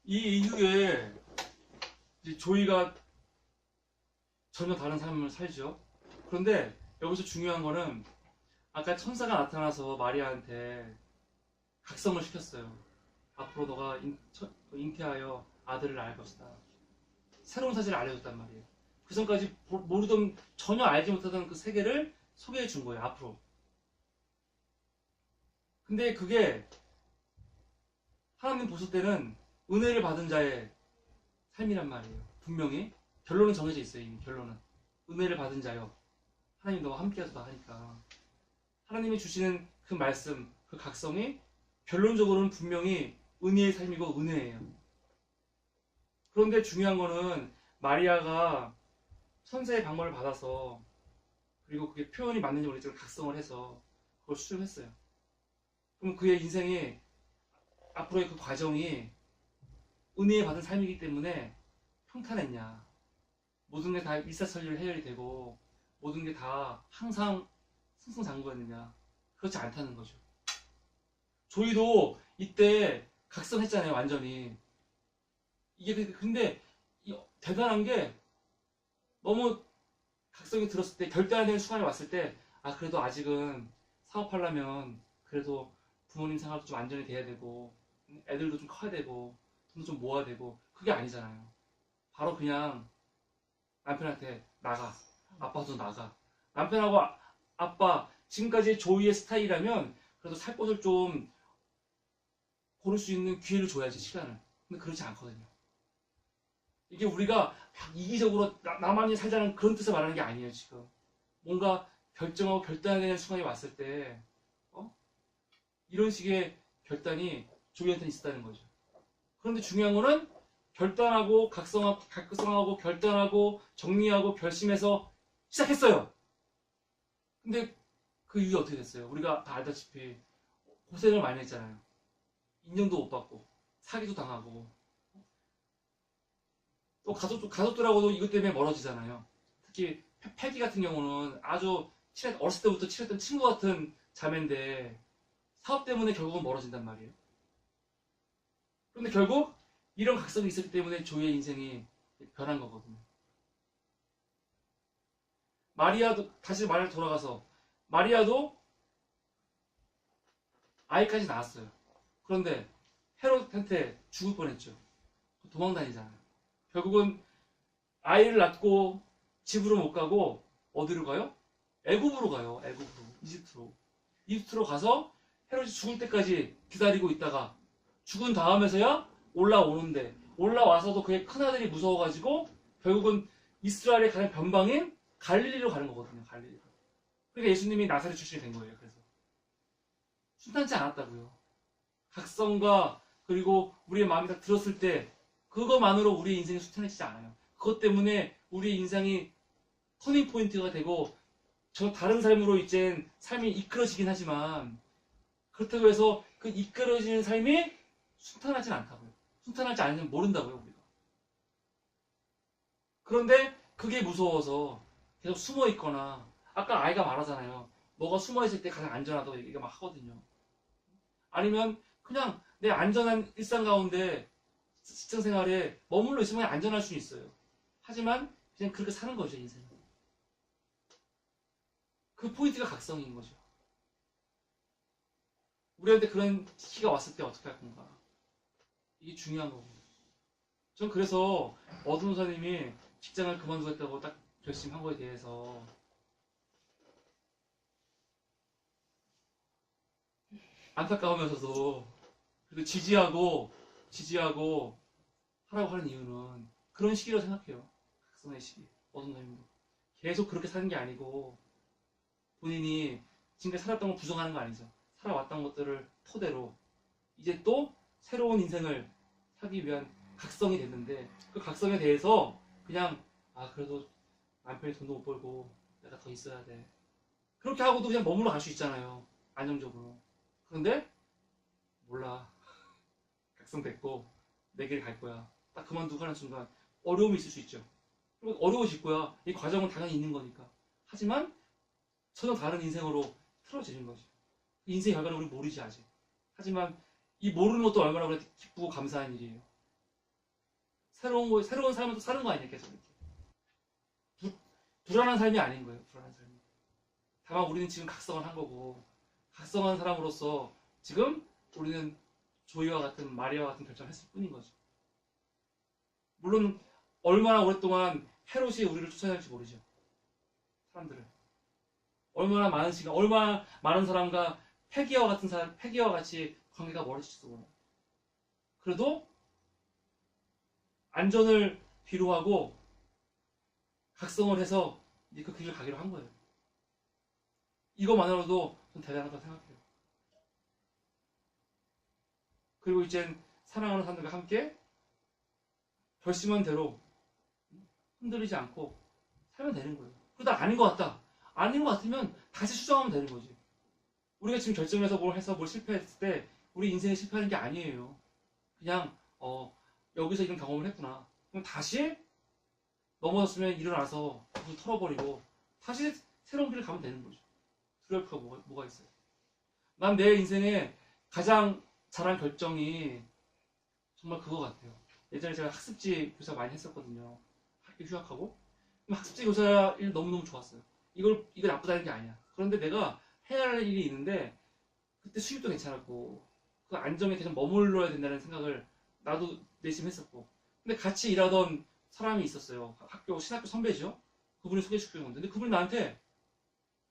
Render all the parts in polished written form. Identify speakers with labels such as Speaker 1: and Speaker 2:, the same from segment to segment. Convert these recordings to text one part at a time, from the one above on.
Speaker 1: 이 이후에 이제 조이가 전혀 다른 삶을 살죠. 그런데 여기서 중요한 거는 아까 천사가 나타나서 마리아한테 각성을 시켰어요. 앞으로 너가 잉태하여 아들을 낳을 것이다. 새로운 사실을 알려줬단 말이에요. 그 전까지 모르던, 전혀 알지 못하던 그 세계를 소개해 준 거예요. 앞으로. 근데 그게 하나님 보실 때는 은혜를 받은 자의 삶이란 말이에요. 분명히 결론은 정해져 있어요. 이미 결론은 은혜를 받은 자요, 하나님 너와 함께하다 하니까 하나님이 주시는 그 말씀, 그 각성이 결론적으로는 분명히 은혜의 삶이고 은혜예요. 그런데 중요한 거는 마리아가 천사의 방문을 받아서, 그리고 그게 표현이 맞는지 모르겠지만 각성을 해서 그걸 수정했어요. 그럼 그의 인생이, 앞으로의 그 과정이 은혜에 받은 삶이기 때문에 평탄했냐, 모든 게 다 일사천리로 해결이 되고 모든 게 다 항상 승승장구였느냐, 그렇지 않다는 거죠. 조이도 이때 각성했잖아요. 완전히. 이게 근데 대단한 게, 너무 각성이 들었을 때, 결단되는 순간이 왔을 때, 아 그래도 아직은 사업하려면 그래도 부모님 생활도 좀 안전이 돼야 되고 애들도 좀 커야 되고 돈도 좀 모아야 되고, 그게 아니잖아요. 바로 그냥 남편한테 나가, 아빠도 나가. 남편하고 아빠, 지금까지 조이의 스타일이라면 그래도 살 곳을 좀 고를 수 있는 기회를 줘야지, 시간을. 근데 그렇지 않거든요. 이게 우리가 막 이기적으로 나만이 살자는 그런 뜻을 말하는 게 아니에요. 지금 뭔가 결정하고 결단해야 되는 순간이 왔을 때 이런 식의 결단이 조이한테 있었다는 거죠. 그런데 중요한 거는 결단하고 각성하고 결단하고 정리하고 결심해서 시작했어요. 근데 그 이후에 어떻게 됐어요? 우리가 다 알다시피 고생을 많이 했잖아요. 인정도 못 받고 사기도 당하고, 또 가족들하고도 이것 때문에 멀어지잖아요. 특히 패기 같은 경우는 아주 어렸을 때부터 친했던 친구 같은 자매인데 사업 때문에 결국은 멀어진단 말이에요. 그런데 결국 이런 각성이 있었기 때문에 조이의 인생이 변한 거거든요. 마리아도, 다시 말을 돌아가서, 마리아도 아이까지 낳았어요. 그런데 헤롯한테 죽을 뻔했죠. 도망 다니잖아요. 결국은 아이를 낳고 집으로 못 가고 어디로 가요? 애굽으로 가요. 애굽으로. 이집트로 가서 헤롯이 죽을 때까지 기다리고 있다가 죽은 다음에서야 올라오는데, 올라와서도 그의 큰아들이 무서워가지고 결국은 이스라엘의 가장 변방인 갈릴리로 가는 거거든요. 갈릴리로. 그러니까 예수님이 나사렛 출신이 된 거예요. 그래서 순탄치 않았다고요. 각성과, 그리고 우리의 마음이 다 들었을 때 그것만으로 우리의 인생이 순탄해지지 않아요. 그것 때문에 우리의 인생이 터닝 포인트가 되고 저 다른 삶으로 이제 삶이 이끌어지긴 하지만, 그렇다고 해서 그 이끌어지는 삶이 순탄하진 않다고요. 순탄하지 않으면 모른다고요, 우리가. 그런데 그게 무서워서 계속 숨어 있거나, 아까 아이가 말하잖아요. 너가 숨어 있을 때 가장 안전하다고 얘기가 막 하거든요. 아니면 그냥 내 안전한 일상 가운데, 직장 생활에 머물러 있으면 안전할 수 있어요. 하지만 그냥 그렇게 사는 거죠, 인생은. 그 포인트가 각성인 거죠. 우리한테 그런 시기가 왔을 때 어떻게 할 건가? 이게 중요한 거고. 전 그래서 어둠사님이 직장을 그만두겠다고 딱 결심한 거에 대해서 안타까우면서도 그래도 지지하고 하라고 하는 이유는 그런 시기라고 생각해요. 각성의 시기. 어둠사님도 계속 그렇게 사는 게 아니고, 본인이 지금까지 살았던 걸 부정하는 거 아니죠. 살아왔던 것들을 토대로 이제 또 새로운 인생을 살기 위한 각성이 됐는데, 그 각성에 대해서 그냥 그래도 남편이 돈도 못 벌고 내가 더 있어야 돼, 그렇게 하고도 그냥 머물러 갈 수 있잖아요. 안정적으로. 그런데 몰라, 각성됐고 내 길 갈 거야, 딱 그만두고 하는 순간 어려움이 있을 수 있죠. 그리고 어려워질 거야. 이 과정은 당연히 있는 거니까. 하지만 전혀 다른 인생으로 틀어지는 거죠. 인생의 결과는 우리 모르지 아직. 하지만 이 모르는 것도 얼마나 우리 기쁘고 감사한 일이에요. 새로운 삶을 또 사는 거 아니냐, 계속 이렇게. 불안한 삶이 아닌 거예요, 불안한 삶이. 다만 우리는 지금 각성을 한 거고, 각성한 사람으로서 지금 우리는 조이와 같은, 마리아와 같은 결정을 했을 뿐인 거죠. 물론 얼마나 오랫동안 헤롯이 우리를 쫓아낼지 모르죠. 사람들을. 얼마나 많은 시간, 얼마나 많은 사람과 패기와 같이 관계가 멀어질지도 몰라요. 그래도 안전을 뒤로하고 각성을 해서 이제 그 길을 가기로 한 거예요. 이거만으로도 전 대단하다고 생각해요. 그리고 이젠 사랑하는 사람들과 함께 결심한 대로 흔들리지 않고 살면 되는 거예요. 그러다 아닌 것 같다. 아닌 것 같으면 다시 수정하면 되는 거지. 우리가 지금 결정해서 뭘 실패했을 때 우리 인생에 실패하는 게 아니에요. 그냥 여기서 이런 경험을 했구나. 그럼 다시 넘어졌으면 일어나서 그걸 털어버리고 다시 새로운 길을 가면 되는 거죠. 두려울 필요가 뭐가 있어요. 난 내 인생에 가장 잘한 결정이 정말 그거 같아요. 예전에 제가 학습지 교사 많이 했었거든요. 학교 휴학하고. 학습지 교사 일 너무너무 좋았어요. 이거 나쁘다는 게 아니야. 그런데 내가 해야 할 일이 있는데 그때 수입도 괜찮았고 그 안정에 계속 머물러야 된다는 생각을 나도 내심 했었고, 근데 같이 일하던 사람이 있었어요. 신학교 선배죠. 그분이 소개시켜준 건데, 근데 그분이 나한테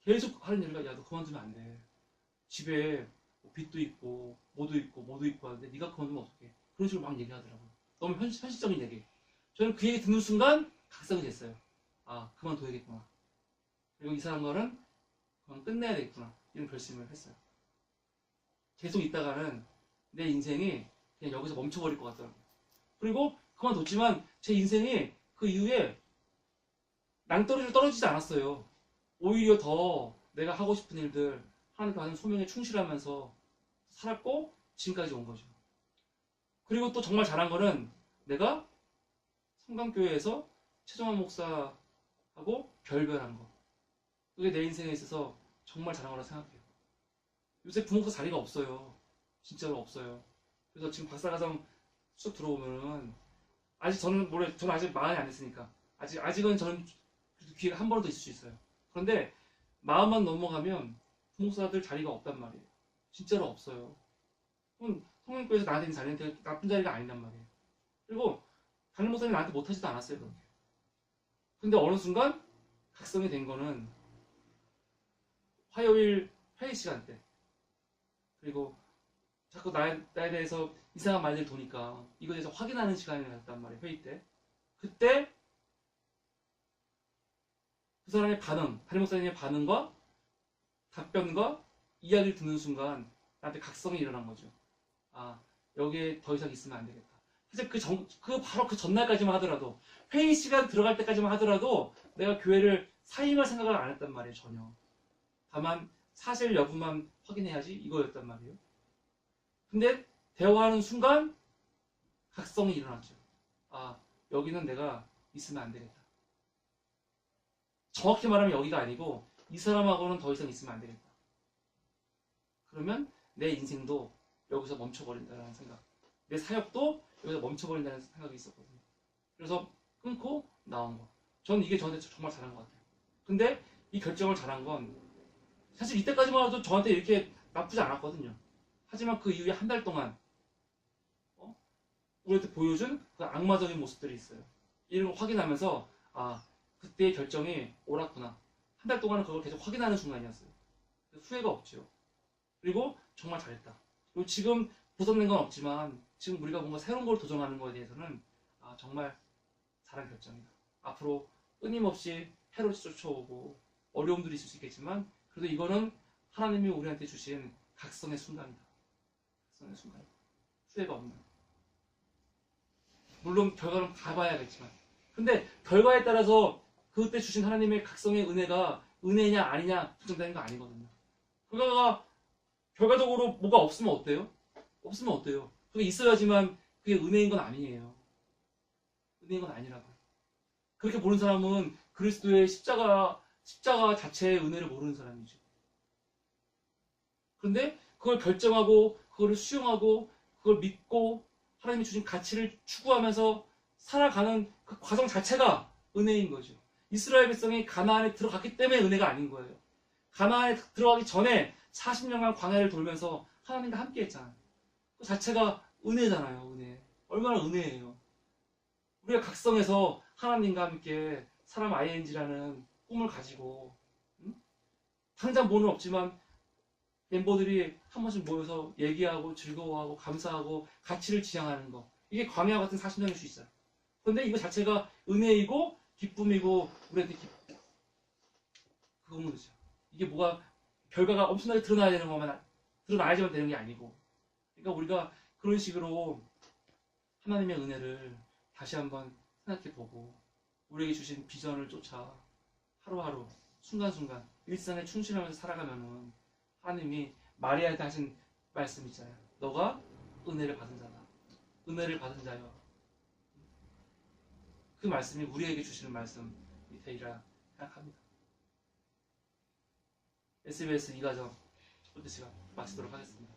Speaker 1: 계속 하는 얘기가, 야, 너 그만두면 안 돼. 집에 빚도 있고 뭐도 있고 하는데 네가 그만두면 어떡해. 그런 식으로 막 얘기하더라고요. 너무 현실적인 얘기. 저는 그 얘기 듣는 순간 각성이 됐어요. 아, 그만둬야겠구나. 그리고 이 사람과는 그만 끝내야 되겠구나. 이런 결심을 했어요. 계속 있다가는 내 인생이 그냥 여기서 멈춰버릴 것 같더라고요. 그리고 그만뒀지만 제 인생이 그 이후에 낭떠러지로 떨어지지 않았어요. 오히려 더 내가 하고 싶은 일들, 하나님께 받은 소명에 충실하면서 살았고 지금까지 온 거죠. 그리고 또 정말 잘한 거는 내가 성강교회에서 최정환 목사하고 결별한 거. 그게 내 인생에 있어서 정말 잘한 거라고 생각해요. 요새 부목사 자리가 없어요. 진짜로 없어요. 그래서 지금 박사과정 쑥 들어오면은 저는 아직 마흔이 안 됐으니까 아직은 저는 기회가 한 번 더 있을 수 있어요. 그런데 마음만 넘어가면 부목사들 자리가 없단 말이에요. 진짜로 없어요. 성령교회에서 나한테 있는 자리는 나쁜 자리가 아니란 말이에요. 그리고 담임 목사님이 나한테 못하지도 않았어요, 그렇게. 근데 어느 순간 각성이 된 거는 화요일 회의 시간 때, 그리고 자꾸 나에 대해서 이상한 말들 도니까 이거에 대해서 확인하는 시간이 났단 말이에요, 회의 때. 그때 그 사람의 반응, 담임 목사님의 반응과 답변과 이야기를 듣는 순간 나한테 각성이 일어난 거죠. 아, 여기에 더 이상 있으면 안 되겠다. 사실 바로 그 전날까지만 하더라도, 회의 시간 들어갈 때까지만 하더라도 내가 교회를 사임할 생각을 안 했단 말이에요, 전혀. 다만 사실 여부만 확인해야지 이거였단 말이에요. 근데 대화하는 순간 각성이 일어났죠. 아, 여기는 내가 있으면 안 되겠다. 정확히 말하면 여기가 아니고 이 사람하고는 더 이상 있으면 안 되겠다. 그러면 내 인생도 여기서 멈춰버린다는 생각, 내 사역도 여기서 멈춰버린다는 생각이 있었거든요. 그래서 끊고 나온 거. 저는 이게 저한테 정말 잘한 것 같아요. 근데 이 결정을 잘한 건 사실 이때까지만 해도 저한테 이렇게 나쁘지 않았거든요. 하지만 그 이후에 한 달 동안 우리한테 보여준 그 악마적인 모습들이 있어요. 이런 걸 확인하면서 아, 그때의 결정이 옳았구나. 한 달 동안은 그걸 계속 확인하는 순간이었어요. 후회가 없죠. 그리고 정말 잘했다. 그리고 지금 보상된 건 없지만 지금 우리가 뭔가 새로운 걸 도전하는 거에 대해서는 아, 정말 잘한 결정이다. 앞으로 끊임없이 해로이 쫓아오고 어려움들이 있을 수 있겠지만 그래도 이거는 하나님이 우리한테 주신 각성의 순간이다. 각성의 순간. 후회가 없는. 물론 결과는 가봐야겠지만, 근데 결과에 따라서 그때 주신 하나님의 각성의 은혜가 은혜냐 아니냐 결정되는 거 아니거든요. 결과적으로 뭐가 없으면 어때요? 없으면 어때요? 그게 있어야지만 그게 은혜인 건 아니에요. 은혜인 건 아니라고요. 그렇게 보는 사람은 그리스도의 십자가 자체의 은혜를 모르는 사람이죠. 그런데 그걸 결정하고 그걸 수용하고 그걸 믿고 하나님이 주신 가치를 추구하면서 살아가는 그 과정 자체가 은혜인 거죠. 이스라엘 백성이 가나안에 들어갔기 때문에 은혜가 아닌 거예요. 가나안에 들어가기 전에 40년간 광야를 돌면서 하나님과 함께 했잖아요. 그 자체가 은혜잖아요. 은혜. 얼마나 은혜예요. 우리가 각성해서 하나님과 함께 사람 ING라는 꿈을 가지고 당장 뭐는 없지만 멤버들이 한 번씩 모여서 얘기하고 즐거워하고 감사하고 가치를 지향하는 거, 이게 광야 같은 40년일 수 있어요. 그런데 이거 자체가 은혜이고 기쁨이고 우리한테 그건 거죠. 이게 뭐가 결과가 엄청나게 드러나야 되는 것만 드러나야지만 되는 게 아니고, 그러니까 우리가 그런 식으로 하나님의 은혜를 다시 한번 생각해보고 우리에게 주신 비전을 쫓아 하루하루 순간순간 일상에 충실하면서 살아가면은 하나님이 마리아한테 하신 말씀 있잖아요. 너가 은혜를 받은 자다. 은혜를 받은 자여. 그 말씀이 우리에게 주시는 말씀이 되리라 생각합니다. SBS 이가정 첫 번째 시간 마치도록 하겠습니다.